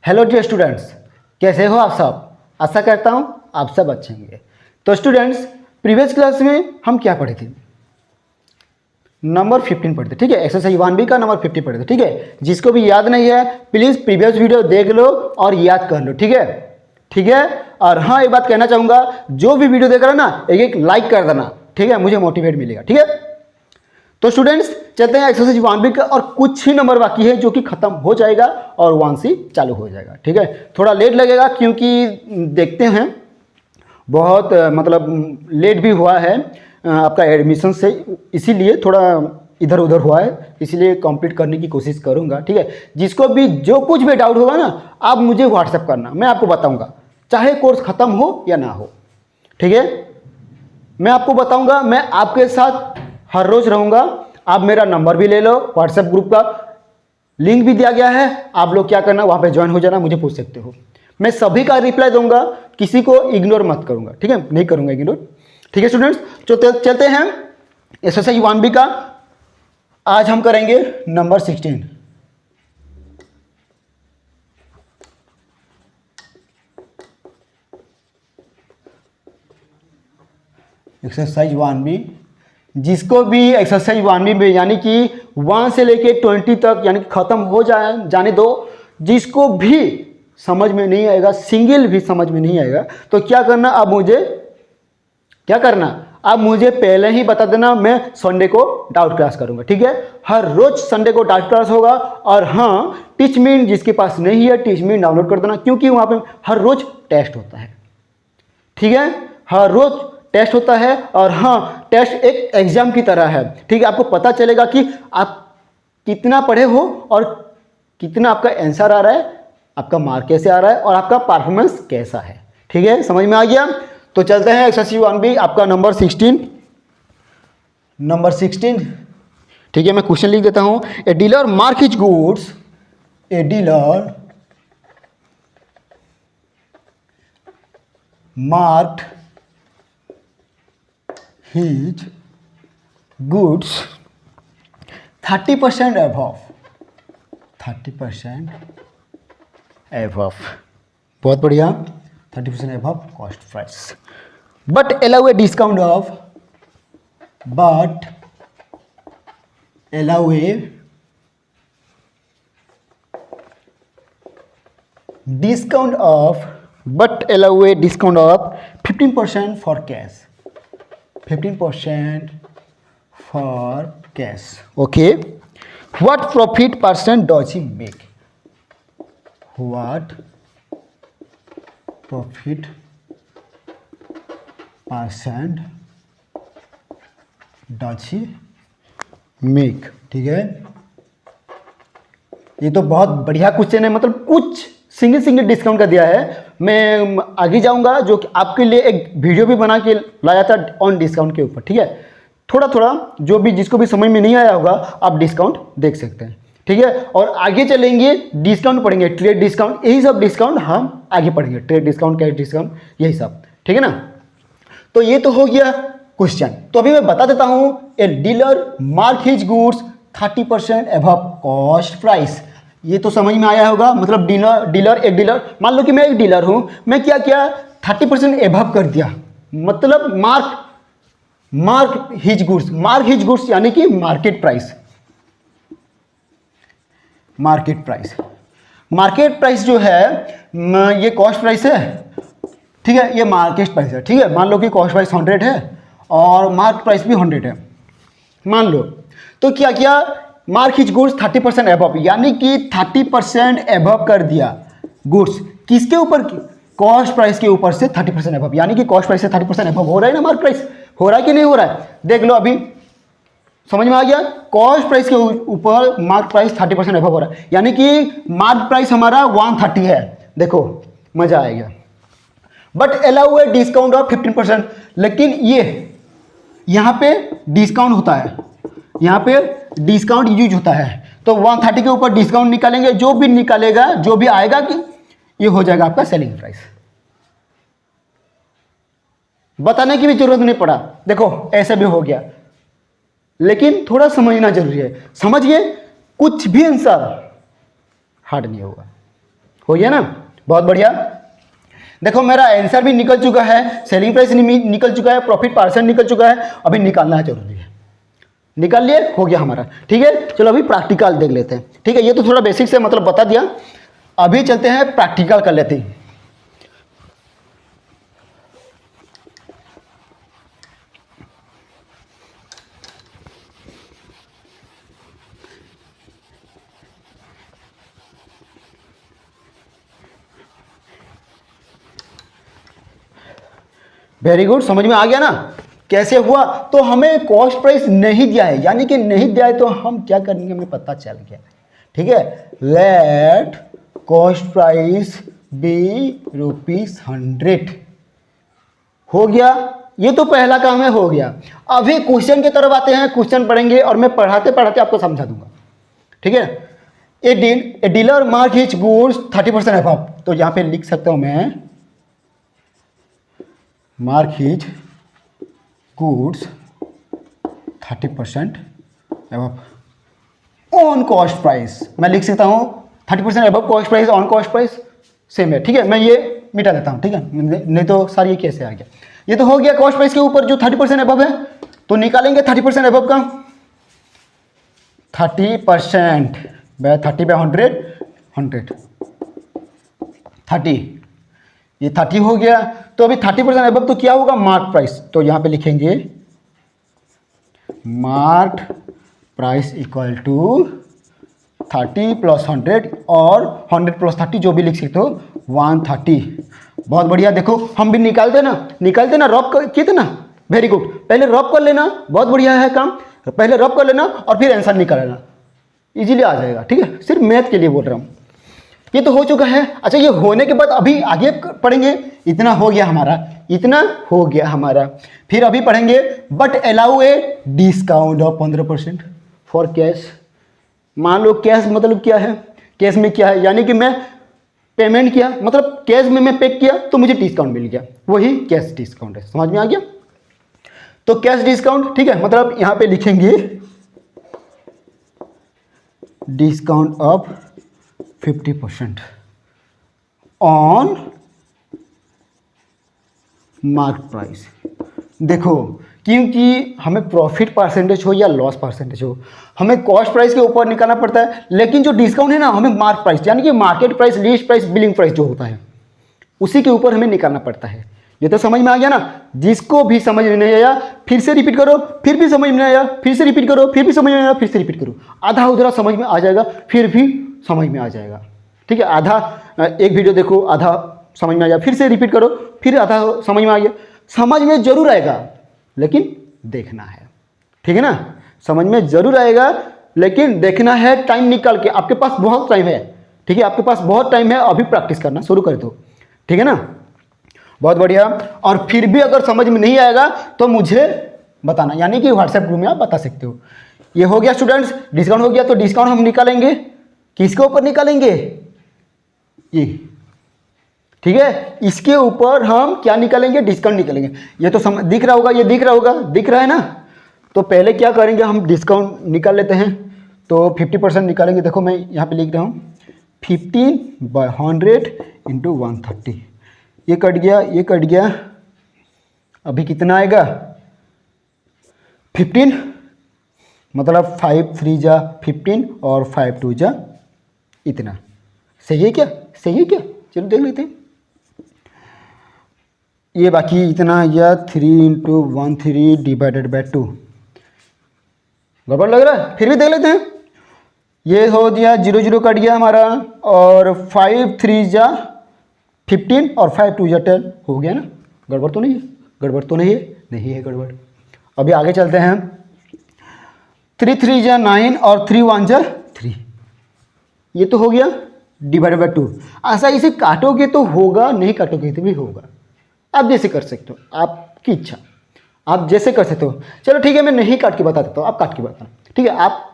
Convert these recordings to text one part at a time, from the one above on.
Hello dear students, कैसे हो आप सब। आशा करता हूँ आप सब अच्छे होंगे। तो स्टूडेंट्स, प्रीवियस क्लास में हम क्या पढ़े थे? नंबर 15 पढ़े थे, ठीक है। एक्सरसाइज 1B का नंबर 50 पढ़े थे, ठीक है। जिसको भी याद नहीं है प्लीज़ प्रीवियस वीडियो देख लो और याद कर लो, ठीक है, ठीक है। और हाँ, एक बात कहना चाहूँगा, जो भी वीडियो देख रहा है ना, एक एक लाइक कर देना, ठीक है, मुझे मोटिवेट मिलेगा, ठीक है। तो स्टूडेंट्स, चलते हैं एक्सरसाइज 1B का, और कुछ ही नंबर बाकी है जो कि खत्म हो जाएगा और 1C चालू हो जाएगा, ठीक है। थोड़ा लेट लगेगा क्योंकि देखते हैं बहुत मतलब लेट भी हुआ है आपका एडमिशन से, इसीलिए थोड़ा इधर उधर हुआ है, इसीलिए कंप्लीट करने की कोशिश करूंगा, ठीक है। जिसको भी जो कुछ भी डाउट होगा ना, आप मुझे व्हाट्सएप करना, मैं आपको बताऊंगा, चाहे कोर्स खत्म हो या ना हो, ठीक है। मैं आपको बताऊंगा, मैं आपके साथ हर रोज रहूंगा। आप मेरा नंबर भी ले लो, व्हाट्सएप ग्रुप का लिंक भी दिया गया है, आप लोग क्या करना, वहां पे ज्वाइन हो जाना, मुझे पूछ सकते हो। मैं सभी का रिप्लाई दूंगा, किसी को इग्नोर मत करूंगा, ठीक है, नहीं करूंगा इग्नोर, ठीक है स्टूडेंट्स। तो चलते हैं एक्सरसाइज 1B का। आज हम करेंगे नंबर 16। एक्सरसाइज 1B, जिसको भी एक्सरसाइज 1B में यानी कि 1 से लेके 20 तक यानी कि खत्म हो जाने दो, जिसको भी समझ में नहीं आएगा, सिंगल भी समझ में नहीं आएगा, तो क्या करना, आप मुझे पहले ही बता देना। मैं संडे को डाउट क्लास करूंगा, ठीक है। हर रोज संडे को डाउट क्लास होगा। और हाँ, टीचमीन जिसके पास नहीं है, टीचमीन डाउनलोड कर देना, क्योंकि वहां पे हर रोज टेस्ट होता है, ठीक है, हर रोज टेस्ट होता है। और हाँ, टेस्ट एक एग्जाम की तरह है, ठीक है। आपको पता चलेगा कि आप कितना पढ़े हो और कितना आपका आंसर आ रहा है, आपका मार्क कैसे आ रहा है और आपका परफॉर्मेंस कैसा है, ठीक है, समझ में आ गया। तो चलते हैं एक्सरसाइज 1B, आपका नंबर 16, ठीक है। मैं क्वेश्चन लिख देता हूं। A dealer mark his goods, a dealer marked his goods 30% above, 30% above, बहुत बढ़िया, 30% above cost price, but allow a discount of, allow a discount of 15% for cash, 15% for cash. Okay. What profit percent does he make? What profit percent does he make? ठीक है, ये तो बहुत बढ़िया question है, मतलब कुछ सिंगल डिस्काउंट का दिया है। मैं आगे जाऊंगा, जो कि आपके लिए एक वीडियो भी बना के लाया था ऑन डिस्काउंट के ऊपर, ठीक है। थोड़ा जो भी जिसको भी समझ में नहीं आया होगा, आप डिस्काउंट देख सकते हैं, ठीक है। और आगे चलेंगे, डिस्काउंट पढ़ेंगे, ट्रेड डिस्काउंट, यही सब डिस्काउंट हम आगे पढ़ेंगे, ट्रेड डिस्काउंट, कैश डिस्काउंट, यही सब, ठीक है ना। तो ये तो हो गया क्वेश्चन। तो अभी मैं बता देता हूं, a dealer mark his goods 30% above cost price. ये तो समझ में आया होगा, मतलब एक डीलर, मान लो कि मैं एक डीलर हूं, मैं क्या किया, 30% एबव कर दिया, मतलब मार्क हिज गुड्स यानी कि मार्केट प्राइस जो है, ये कॉस्ट प्राइस है, ठीक है, ये मार्केट प्राइस है, ठीक है। मान लो कि कॉस्ट प्राइस 100 है और मार्केट प्राइस भी 100 है, मान लो। तो क्या किया, मार्क हिज गुड्स 30% एबव, यानी कि 30% एबव कर दिया गुड्स, किसके ऊपर, कॉस्ट प्राइस के ऊपर से 30% एबव, यानी कि कॉस्ट प्राइस से 30% एबव हो रहा है ना, मार्क प्राइस हो रहा है कि नहीं हो रहा है, देख लो, अभी समझ में आ गया। कॉस्ट प्राइस के ऊपर मार्क प्राइस 30% एबव हो रहा है, यानी कि मार्क प्राइस हमारा 130 है, देखो मजा आएगा। But allow a discount of 15%, लेकिन ये यहां पे डिस्काउंट होता है, यहां पे डिस्काउंट यूज होता है, तो 130 के ऊपर डिस्काउंट निकालेंगे, जो भी निकालेगा, जो भी आएगा कि ये हो जाएगा आपका सेलिंग प्राइस। बताने की भी जरूरत नहीं पड़ा, देखो ऐसे भी हो गया, लेकिन थोड़ा समझना जरूरी है। समझिए, कुछ भी आंसर हार्ड नहीं होगा, हो गया ना, बहुत बढ़िया। देखो मेरा आंसर भी निकल चुका है, सेलिंग प्राइस निकल चुका है, प्रॉफिट परसेंट निकल चुका है, अभी निकालना जरूरी है। निकाल लिए, हो गया हमारा। ठीक है, चलो अभी प्रैक्टिकल देख लेते हैं। ठीक है, ये तो थोड़ा बेसिक से मतलब बता दिया, अभी चलते हैं प्रैक्टिकल कर लेते हैं। वेरी गुड, समझ में आ गया ना कैसे हुआ। तो हमें कॉस्ट प्राइस नहीं दिया है, यानी कि नहीं दिया है, तो हम क्या करेंगे हमें पता चल गया। ठीक है, लेट कॉस्ट प्राइस बी ₹100 हो गया। ये तो पहला काम है, हो गया। अभी क्वेश्चन की तरफ आते हैं, क्वेश्चन पढ़ेंगे और मैं पढ़ाते पढ़ाते आपको समझा दूंगा। ठीक है, a dealer mark his goods 30% above, तो यहां पे लिख सकता हूं मैं mark his goods 30% above on cost price. मैं लिख सकता हूं 30% above cost price, on cost price same है। ठीक है, मैं ये मिटा देता हूं। ठीक है, नहीं तो सारी ये कैसे आ गया। ये तो हो गया कॉस्ट प्राइस के ऊपर जो 30% अबव है, तो निकालेंगे 30% अबव का 30% 100 30, ये 30 हो गया। तो अभी 30% अबव तो क्या होगा, मार्क प्राइस। तो यहां पे लिखेंगे मार्क प्राइस इक्वल टू 30 + 100 और 100 + 30 जो भी लिख सकते हो 130। बहुत बढ़िया। देखो हम भी निकालते ना रब किए थे ना। वेरी गुड, पहले रब कर लेना, बहुत बढ़िया है काम। पहले रब कर लेना और फिर आंसर निकाल लेना, इजीली आ जाएगा। ठीक है, सिर्फ मैथ के लिए बोल रहा हूं। ये तो हो चुका है। अच्छा, ये होने के बाद अभी आगे पढ़ेंगे। इतना हो गया हमारा, इतना हो गया हमारा। फिर अभी पढ़ेंगे but allow a discount of 15% for cash. मान लो कैश मतलब क्या है, कैश में क्या है, यानी कि मैं पेमेंट किया, मतलब कैश में मैं पे किया तो मुझे डिस्काउंट मिल गया, वही कैश डिस्काउंट है। समझ में आ गया। तो कैश डिस्काउंट, ठीक है, मतलब यहां पे लिखेंगे discount of 50% on mark price. देखो, क्योंकि हमें प्रॉफिट परसेंटेज हो या लॉस परसेंटेज हो, हमें कॉस्ट प्राइस के ऊपर निकालना पड़ता है। लेकिन जो डिस्काउंट है ना, हमें मार्क प्राइस यानी कि market price, least price, billing price जो होता है उसी के ऊपर हमें निकालना पड़ता है। ये तो समझ में आ गया ना। जिसको भी समझ में नहीं आया फिर से रिपीट करो, फिर भी समझ में नहीं आया फिर से रिपीट करो, फिर भी समझ में आया फिर से रिपीट करो। आधा उधरा समझ में आ जाएगा, फिर भी समझ में आ जाएगा। ठीक है, आधा एक वीडियो देखो, आधा समझ में आ जाए, फिर से रिपीट करो, फिर आधा समझ में आ गया। समझ में जरूर आएगा लेकिन देखना है। ठीक है ना, समझ में जरूर आएगा लेकिन देखना है। टाइम निकाल के, आपके पास बहुत टाइम है। ठीक है, आपके पास बहुत टाइम है, अभी प्रैक्टिस करना शुरू कर दो। ठीक है ना, बहुत बढ़िया। और फिर भी अगर समझ में नहीं आएगा तो मुझे बताना, यानी कि व्हाट्सएप ग्रुप में आप बता सकते हो। ये हो गया स्टूडेंट्स, डिस्काउंट हो गया। तो डिस्काउंट हम निकालेंगे, किसके ऊपर निकालेंगे, ये। ठीक है, इसके ऊपर हम क्या निकालेंगे, डिस्काउंट निकालेंगे। ये तो दिख रहा होगा, ये दिख रहा होगा, दिख रहा है ना। तो पहले क्या करेंगे, हम डिस्काउंट निकाल लेते हैं। तो 50% निकालेंगे। देखो मैं यहाँ पे लिख रहा हूँ 15/100 × 130। ये कट गया, ये कट गया। अभी कितना आएगा, 15, मतलब 5 3 जा 15 और 5 2 जा इतना। सही है क्या, सही है क्या, चलो देख लेते हैं। ये बाकी इतना या 3 × 130 / 2 गड़बड़ लग रहा है, फिर भी देख लेते हैं। ये हो दिया 0 0 कट गया हमारा, और 5 3 जा 15 और 5 2 जा 10 हो गया ना। गड़बड़ तो नहीं है, गड़बड़ तो नहीं है, नहीं है गड़बड़। अभी आगे चलते हैं। 3 3 जा 9 और 3 1 जा 3, ये तो हो गया / 2। ऐसा इसे काटोगे तो होगा, नहीं काटोगे तो भी होगा। आप जैसे कर सकते हो, आपकी इच्छा, आप जैसे कर सकते हो। चलो ठीक है, मैं नहीं काट के बता देता हूँ, आप काट के बताना। ठीक है, आप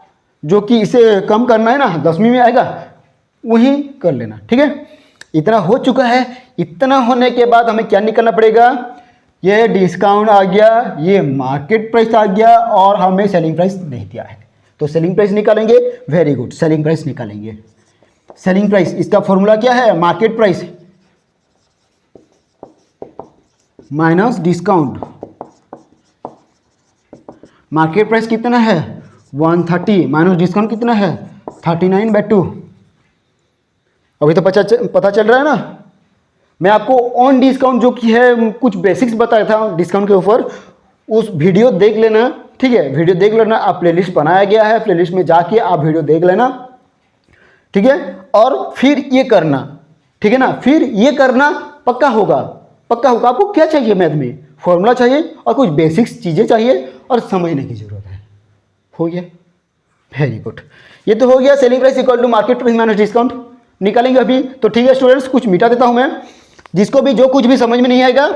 जो कि इसे कम करना है ना, 10वीं में आएगा वही कर लेना। ठीक है, इतना हो चुका है। इतना होने के बाद हमें क्या निकालना पड़ेगा, ये डिस्काउंट आ गया, ये मार्केट प्राइस आ गया, और हमें सेलिंग प्राइस नहीं दिया है, तो सेलिंग प्राइस निकालेंगे। वेरी गुड, सेलिंग प्राइस निकालेंगे। सेलिंग प्राइस, इसका फॉर्मूला क्या है, market price minus discount. Market price कितना है 130 माइनस डिस्काउंट कितना है 39/2। अभी तो पता चल रहा है ना। मैं आपको ऑन डिस्काउंट जो कि है कुछ बेसिक्स बताया था डिस्काउंट के ऊपर, उस वीडियो देख लेना, ठीक है, वीडियो देख लेना। आप प्लेलिस्ट बनाया गया है, प्लेलिस्ट में जाके आप वीडियो देख लेना, ठीक है। और फिर ये करना, ठीक है ना, फिर ये करना पक्का होगा, पक्का होगा। आपको क्या चाहिए मैथ में, फॉर्मूला चाहिए और कुछ बेसिक्स चीज़ें चाहिए और समझने की जरूरत है। हो गया, वेरी गुड। ये तो हो गया selling price equal to market price minus discount. निकालेंगे अभी तो, ठीक है स्टूडेंट्स, कुछ मिटा देता हूं मैं। जिसको भी जो कुछ भी समझ में नहीं आएगा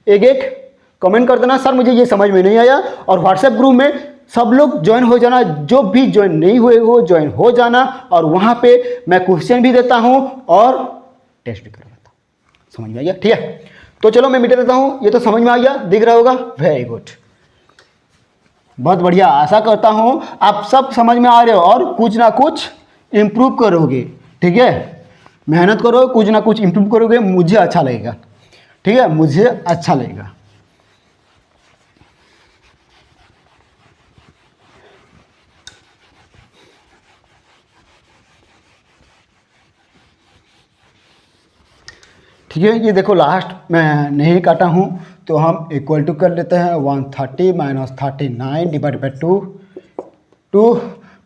एक एक कमेंट कर देना, सर मुझे ये समझ में नहीं आया। और व्हाट्सएप ग्रुप में सब लोग ज्वाइन हो जाना, जो भी ज्वाइन नहीं हुए हो ज्वाइन हो जाना। और वहां पे मैं क्वेश्चन भी देता हूं और टेस्ट भी करवाता हूं। समझ में आ गया, ठीक है। तो चलो मैं मिटा देता हूं, ये तो समझ में आ गया, दिख रहा होगा, वेरी गुड, बहुत बढ़िया। आशा करता हूं आप सब समझ में आ रहे हो और कुछ ना कुछ इम्प्रूव करोगे, ठीक है। मेहनत करो, कुछ ना कुछ इम्प्रूव करोगे, मुझे अच्छा लगेगा, ठीक है, मुझे अच्छा लगेगा। ठीक है, ये देखो लास्ट मैं नहीं काटा हूँ तो हम इक्वल टू कर लेते हैं 130 माइनस 39 डिवाइड बाई 2 2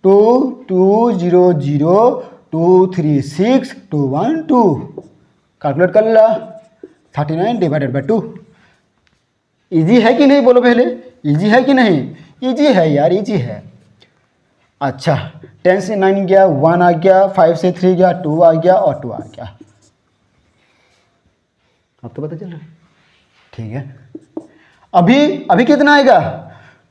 2 2 0 0 2 3 6 2 1 2। कैलकुलेट कर ला 39 डिवाइडेड बाई 2। ईजी है कि नहीं, बोलो पहले, ईजी है कि नहीं? ईजी है यार, ईजी है। अच्छा 10 से 9 गया, 1 आ गया, 5 से 3 गया, 2 आ गया और 2 आ गया। अब तो पता चल रहा है, ठीक है। अभी कितना आएगा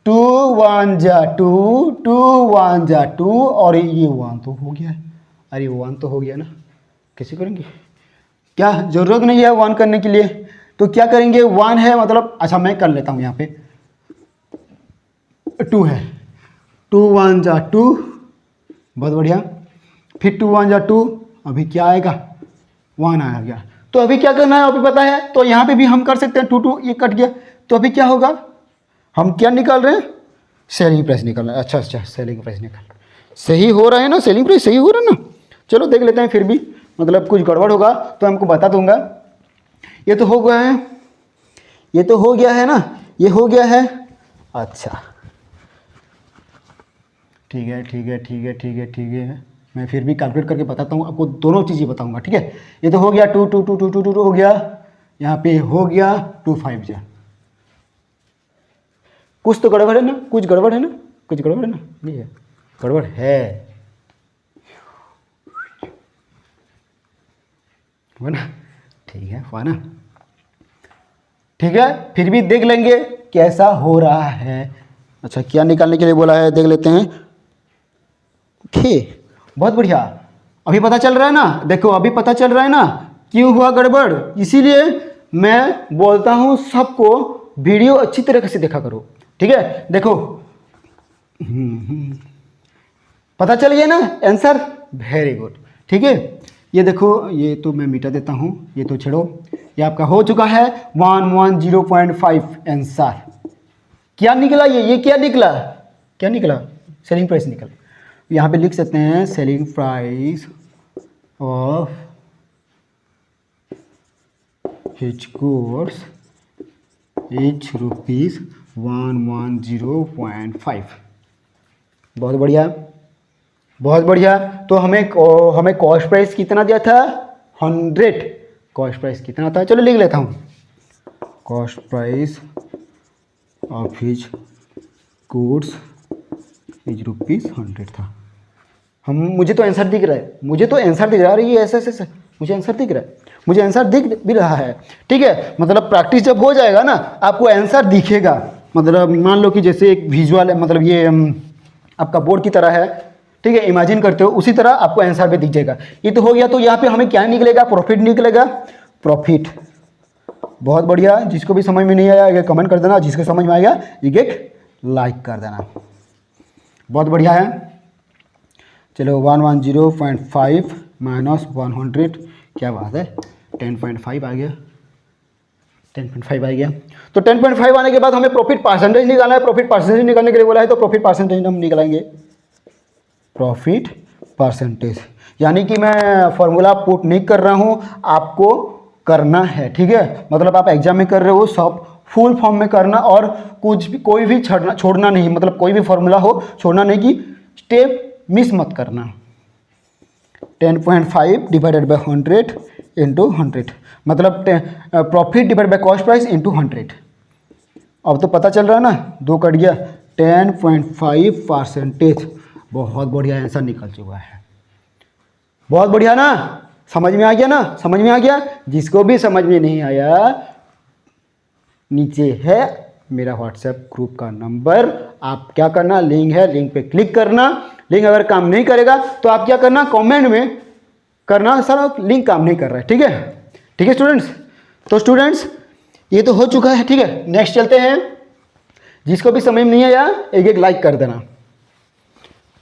2 1 जा 2 2 1 जा 2 और ये 1 तो हो गया है। अरे 1 तो हो गया ना, कैसे करेंगे? क्या जरूरत नहीं है 1 करने के लिए, तो क्या करेंगे 1 है मतलब, अच्छा मैं कर लेता हूँ, यहाँ पे 2 है, 2 1 जा 2, बहुत बढ़िया। फिर 2 1 जा 2, अभी क्या आएगा 1 आ गया। तो अभी क्या करना है अभी पता है, तो यहाँ पे भी हम कर सकते हैं 2 2 ये कट गया, तो अभी क्या होगा, हम क्या निकाल रहे हैं, सेलिंग प्राइस निकाल रहे हैं। अच्छा अच्छा सेलिंग प्राइस निकाल, सही हो रहा है ना, सेलिंग प्राइस सही हो रहा है ना। चलो देख लेते हैं, फिर भी मतलब कुछ गड़बड़ होगा तो हमको बता दूंगा। ये तो हो गया है, ये तो हो गया है ना, ये हो गया है। अच्छा ठीक है ठीक है ठीक है ठीक है ठीक है, मैं फिर भी कैलकुलेट करके बताता हूँ आपको, दोनों चीज़ें बताऊंगा, ठीक है। ये तो हो गया 2 2 2 2 2 2 हो गया, यहाँ पे हो गया 2 5 जा। कुछ तो गड़बड़ है ना, कुछ गड़बड़ है ना, कुछ गड़बड़ है ना, नहीं है गड़बड़ है ना, ठीक है हुआ ना, ठीक है। फिर भी देख लेंगे कैसा हो रहा है। अच्छा क्या निकालने के लिए बोला है, देख लेते हैं। ठीक, बहुत बढ़िया, अभी पता चल रहा है ना, देखो अभी पता चल रहा है ना क्यों हुआ गड़बड़। इसीलिए मैं बोलता हूँ सबको वीडियो अच्छी तरीके से देखा करो, ठीक है। देखो पता चल गया ना आंसर, वेरी गुड, ठीक है। ये देखो, ये तो मैं मिटा देता हूँ, ये तो छोड़ो, ये आपका हो चुका है 110.5 आंसर। क्या निकला ये क्या निकला, क्या निकला, सेलिंग प्राइस निकला। यहाँ पे लिख सकते हैं selling price of hitch course is ₹110.5। बहुत बढ़िया बहुत बढ़िया। तो हमें कॉस्ट प्राइस कितना दिया था 100, कॉस्ट प्राइस कितना था, चलो लिख लेता हूँ। Cost price of hitch course is ₹100 था। मुझे तो आंसर दिख रहा है, मुझे तो आंसर दिख रहा है, ये ऐसे मुझे आंसर दिख रहा है, मुझे आंसर दिख भी रहा है, ठीक है। मतलब प्रैक्टिस जब हो जाएगा ना आपको आंसर दिखेगा। मतलब मान लो कि जैसे एक विजुअल है, मतलब ये आपका बोर्ड की तरह है, ठीक है, इमेजिन करते हो, उसी तरह आपको आंसर भी दिख जाएगा। ये तो हो गया, तो यहाँ पे हमें क्या निकलेगा, प्रॉफिट निकलेगा, प्रॉफिट। बहुत बढ़िया, जिसको भी समझ में नहीं आया ये कमेंट कर देना, जिसको समझ में आएगा ये लाइक कर देना। बहुत बढ़िया है, चलो 110.5 माइनस 100, क्या बात है, 10.5 आ गया, 10.5 आ गया। तो 10.5 आने के बाद हमें प्रॉफिट परसेंटेज निकालना है। प्रॉफिट परसेंटेज निकालने के लिए बोला है, तो प्रॉफिट परसेंटेज हम निकालेंगे, प्रॉफिट परसेंटेज। यानी कि मैं फॉर्मूला पुट नहीं कर रहा हूँ, आपको करना है, ठीक है। मतलब आप एग्जाम में कर रहे हो, सब फुल फॉर्म में करना, और कुछ भी, कोई भी छोड़ना नहीं, मतलब कोई भी फॉर्मूला हो छोड़ना नहीं, कि स्टेप मिस मत करना। 10.5 डिवाइडेड बाई 100 इंटू 100, मतलब profit divide by cost price into 100। अब तो पता चल रहा है ना, 2 कट गया, 10.5%। बहुत बढ़िया आंसर निकल चुका है, बहुत बढ़िया ना, समझ में आ गया ना, समझ में आ गया। जिसको भी समझ में नहीं आया, नीचे है मेरा व्हाट्सएप ग्रुप का नंबर, आप क्या करना, लिंक है, लिंक पे क्लिक करना। लिंक अगर काम नहीं करेगा तो आप क्या करना, कमेंट में करना, सर लिंक काम नहीं कर रहा है, ठीक है, ठीक है स्टूडेंट्स। तो स्टूडेंट्स ये तो हो चुका है, ठीक है। नेक्स्ट चलते हैं। जिसको भी समझ में नहीं आया, एक लाइक कर देना,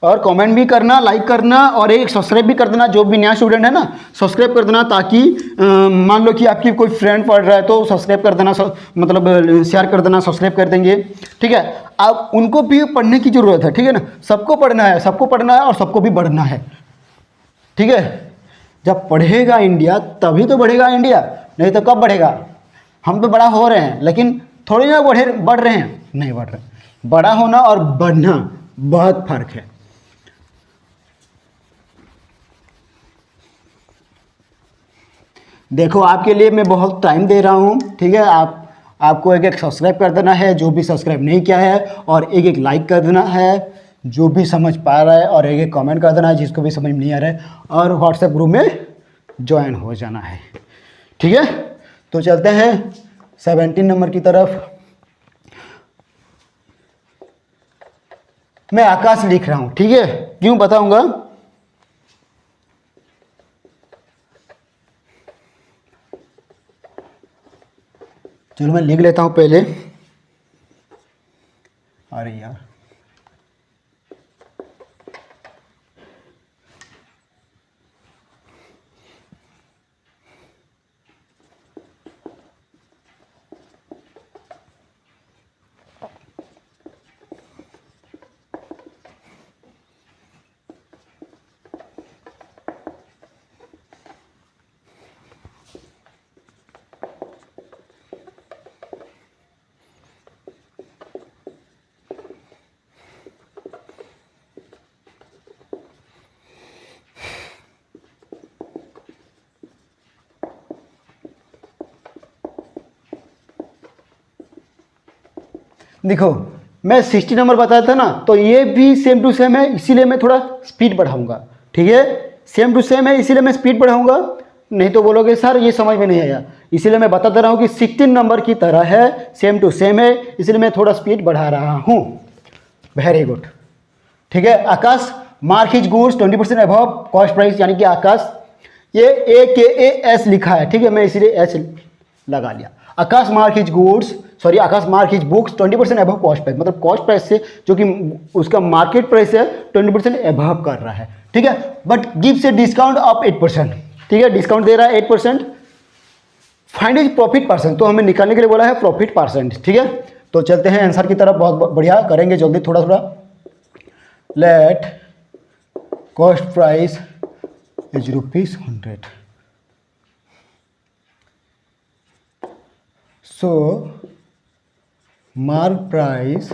और कमेंट भी करना, लाइक करना, और एक सब्सक्राइब भी कर देना। जो भी नया स्टूडेंट है ना, सब्सक्राइब कर देना, ताकि मान लो कि आपकी कोई फ्रेंड पढ़ रहा है तो सब्सक्राइब कर देना, मतलब शेयर कर देना, सब्सक्राइब कर देंगे, ठीक है। अब उनको भी पढ़ने की ज़रूरत है, ठीक है ना, सबको पढ़ना है, सबको पढ़ना है, और सबको भी बढ़ना है, ठीक है। जब पढ़ेगा इंडिया तभी तो बढ़ेगा इंडिया, नहीं तो कब बढ़ेगा। हम तो बड़ा हो रहे हैं, लेकिन थोड़ी ना बढ़ रहे हैं, नहीं बढ़ रहे। बड़ा होना और बढ़ना बहुत फर्क है। देखो आपके लिए मैं बहुत टाइम दे रहा हूँ, ठीक है। आपको एक सब्सक्राइब कर देना है, जो भी सब्सक्राइब नहीं किया है, और एक लाइक कर देना है जो भी समझ पा रहा है, और एक कमेंट कर देना है जिसको भी समझ नहीं आ रहा है, और व्हाट्सएप ग्रुप में ज्वाइन हो जाना है, ठीक है। तो चलते हैं 17 नंबर की तरफ। मैं आकाश लिख रहा हूँ, ठीक है, क्यों बताऊंगा। चलो मैं लिख लेता हूँ पहले। अरे यार, देखो मैं 60 नंबर बताया था ना, तो ये भी सेम टू सेम है, इसीलिए मैं थोड़ा स्पीड बढ़ाऊंगा, ठीक है। सेम टू सेम है, इसीलिए मैं स्पीड बढ़ाऊंगा, नहीं तो बोलोगे सर ये समझ में नहीं आया। इसीलिए मैं बता दे रहा हूँ कि 16 नंबर की तरह है, सेम टू सेम है, इसलिए मैं थोड़ा स्पीड बढ़ा रहा हूँ। वेरी गुड, ठीक है। Akash mark his goods 20% above cost price, यानी कि आकाश, ये AKAS लिखा है, ठीक है, मैं इसीलिए एस लगा लिया। Akash mark his goods, sorry, Akash mark his books 20% above cost price, मतलब कॉस्ट प्राइस से जो कि उसका मार्केट प्राइस है 20% अबव कर रहा है, ठीक है। But gives a discount of 8%, ठीक है, डिस्काउंट दे रहा है 8%। फाइंड इज प्रॉफिट परसेंट, तो हमें निकालने के लिए बोला है प्रॉफिट परसेंट, ठीक है। तो चलते हैं आंसर की तरफ, बहुत बढ़िया करेंगे जल्दी, थोड़ा थोड़ा। Let cost price is ₹100, so mark price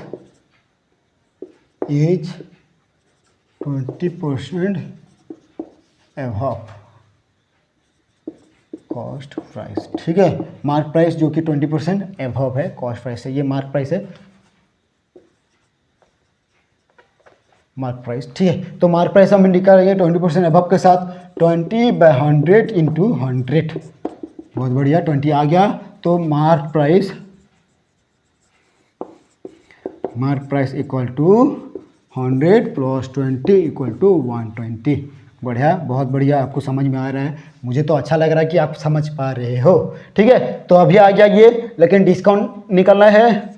is 20% above cost price, ठीक है। मार्क प्राइस जो कि 20% above है कॉस्ट प्राइस से, ये मार्क प्राइस है, मार्क प्राइस, ठीक है। तो मार्क प्राइस हम निकालेंगे 20% above के साथ, 20/100 इंटू 100, बहुत बढ़िया, 20 आ गया। तो mark price equal to 100 plus 20 equal to 120। बढ़िया, बहुत बढ़िया, आपको समझ में आ रहा है, मुझे तो अच्छा लग रहा है कि आप समझ पा रहे हो, ठीक है। तो अभी आ गया ये, लेकिन डिस्काउंट निकलना है,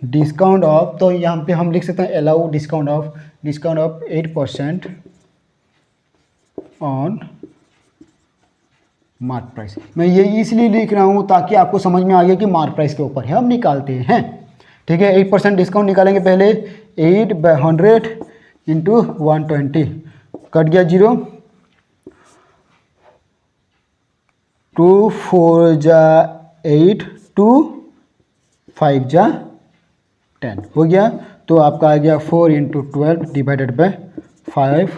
डिस्काउंट ऑफ, तो यहाँ पे हम लिख सकते हैं allow discount of 8%, on mark price. मैं ये इसलिए लिख रहा हूँ ताकि आपको समझ में आ गया कि मार्क प्राइस के ऊपर है हम निकालते हैं। ठीक है, 8% डिस्काउंट निकालेंगे पहले। 8/100 इंटू 120 कट गया 0, 2 4 जा 8, 2 5 जा 10 हो गया। तो आपका आ गया 4 इंटू 12 डिवाइडेड बाय 5,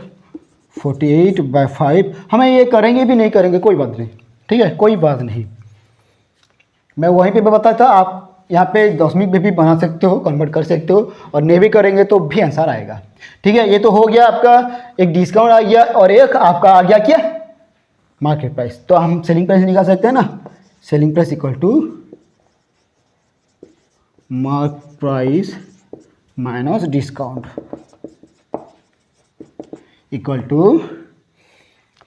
48/5। हमें ये करेंगे भी नहीं करेंगे कोई बात नहीं, ठीक है, कोई बात नहीं। मैं वहीं पे बताया था, आप यहाँ पे 10वीं में भी बना सकते हो, कन्वर्ट कर सकते हो, और नहीं भी करेंगे तो भी आंसर आएगा। ठीक है, ये तो हो गया आपका, एक डिस्काउंट आ गया और एक आपका आ गया क्या, मार्केट प्राइस। तो हम सेलिंग प्राइस निकाल सकते हैं ना, selling price equal to mark price minus discount equal to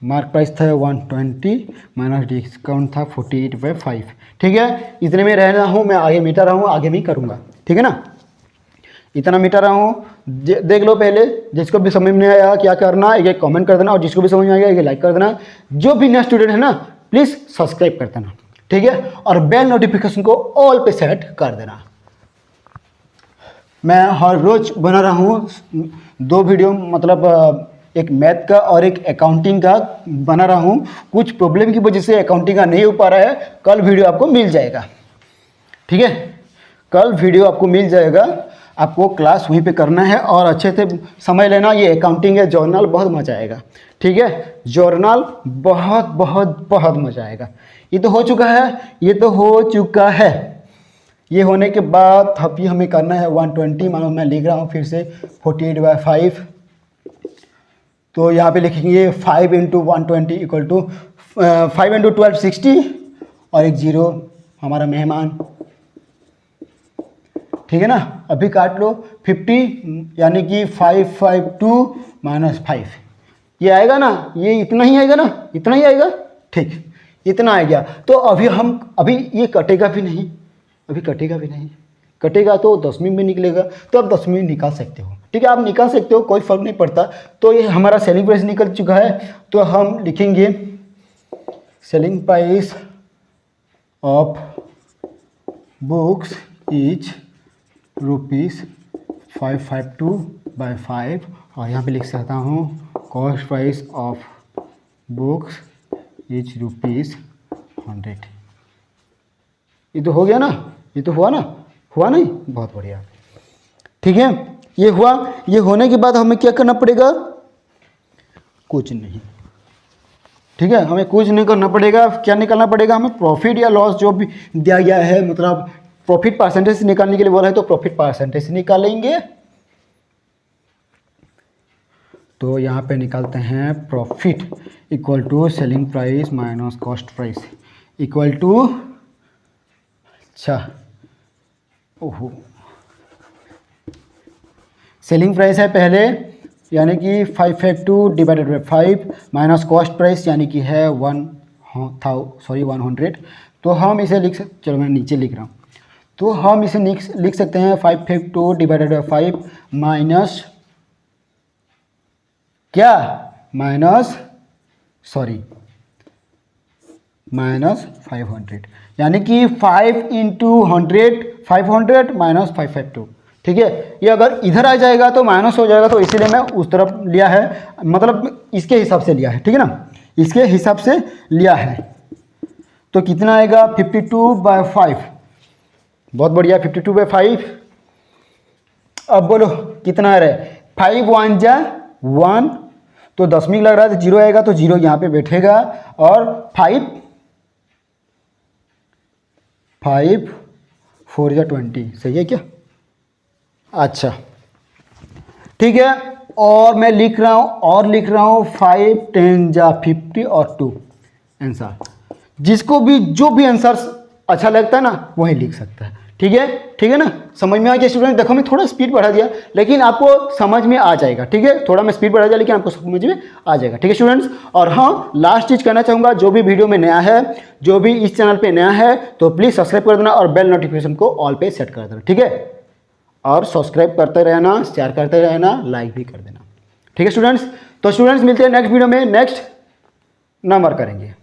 mark price था 120 माइनस डिस्काउंट था 48/5। ठीक है, इतने में रहना हूँ, मैं आगे मिटा रहा हूँ, आगे भी करूँगा। ठीक है ना, इतना मिटा रहा हूँ, देख लो पहले। जिसको भी समझ में आया क्या करना, एक कमेंट कर देना, और जिसको भी समझ में आएगा एक लाइक कर देना। जो भी नया स्टूडेंट है ना, प्लीज़ सब्सक्राइब कर देना। ठीक है, और बेल नोटिफिकेशन को ऑल पे सेट कर देना। मैं हर रोज़ बना रहा हूँ 2 वीडियो, मतलब एक मैथ का और एक अकाउंटिंग का बना रहा हूँ। कुछ प्रॉब्लम की वजह से अकाउंटिंग का नहीं हो पा रहा है, कल वीडियो आपको मिल जाएगा। ठीक है, कल वीडियो आपको मिल जाएगा, आपको क्लास वहीं पे करना है और अच्छे से समझ लेना। ये अकाउंटिंग है, जर्नल बहुत मजा आएगा। ठीक है, जर्नल बहुत बहुत बहुत मजा आएगा। ये तो हो चुका है, ये तो हो चुका है। ये होने के बाद अभी हमें करना है 120, मानो मैं लिख रहा हूँ फिर से 48/5। तो यहाँ पे लिखेंगे 5 इंटू 120 इक्वल टू 5 इंटू 12 60 और एक 0 हमारा मेहमान। ठीक है ना, अभी काट लो 50, यानी कि 552 माइनस 5, ये आएगा ना, ये इतना ही आएगा ना, इतना ही आएगा। ठीक, इतना आ गया। तो अभी ये कटेगा भी नहीं, अभी कटेगा भी नहीं, कटेगा तो 10वीं में निकलेगा, तो आप 10वीं निकाल सकते हो। ठीक है, आप निकाल सकते हो, कोई फर्क नहीं पड़ता। तो ये हमारा सेलिंग प्राइस निकल चुका है, तो हम लिखेंगे selling price of books is ₹552/5, और यहाँ पे लिख सकता हूँ cost price of books is ₹100। ये तो हो गया ना, ये तो हुआ ना, हुआ नहीं, बहुत बढ़िया। ठीक है, ये हुआ। ये होने के बाद हमें क्या करना पड़ेगा, कुछ नहीं। ठीक है, हमें कुछ नहीं करना पड़ेगा। क्या निकालना पड़ेगा हमें, प्रॉफिट या लॉस जो भी दिया गया है, मतलब प्रॉफिट परसेंटेज निकालने के लिए बोला है, तो प्रॉफिट परसेंटेज निकालेंगे। तो यहाँ पे निकालते हैं profit equal to selling price minus cost price equal to, अच्छा ओहो, सेलिंग प्राइस है पहले, यानी कि 552 divided by 5 minus cost price, यानी कि है 100। तो हम इसे चलो मैं नीचे लिख रहा हूँ। तो हम इसे लिख सकते हैं 552 डिवाइडेड बाई 5 माइनस क्या, माइनस 500, यानी कि 5 इंटू 100 500 माइनस 552। ठीक है, ये अगर इधर आ जाएगा तो माइनस हो जाएगा, तो इसीलिए मैं उस तरफ लिया है, मतलब इसके हिसाब से लिया है। ठीक है ना, इसके हिसाब से लिया है। तो कितना आएगा 52/5, बहुत बढ़िया, 52/5। अब बोलो कितना आ रहा है, 5 1 जा 1, तो 10वीं लग रहा है तो 0 आएगा, तो 0 यहाँ पे बैठेगा, और 5 4 जा 20, सही है क्या। अच्छा ठीक है, और मैं लिख रहा हूँ 5 10 जा 50 और 2 आंसर। जिसको भी जो भी आंसर अच्छा लगता है ना वही लिख सकता है। ठीक है ना, समझ में आ गया स्टूडेंट। देखो मैं थोड़ा स्पीड बढ़ा दिया, लेकिन आपको समझ में आ जाएगा। ठीक है, थोड़ा मैं स्पीड बढ़ा दिया, लेकिन आपको समझ में आ जाएगा। ठीक है स्टूडेंट्स, और हाँ लास्ट चीज़ कहना चाहूँगा, जो भी वीडियो में नया है, जो भी इस चैनल पे नया है, तो प्लीज़ सब्सक्राइब कर देना और बेल नोटिफिकेशन को ऑल पे सेट कर देना। ठीक है, और सब्सक्राइब करते रहना, शेयर करते रहना, लाइक भी कर देना। ठीक है स्टूडेंट्स, तो स्टूडेंट्स मिलते हैं नेक्स्ट वीडियो में नेक्स्ट नंबर करेंगे।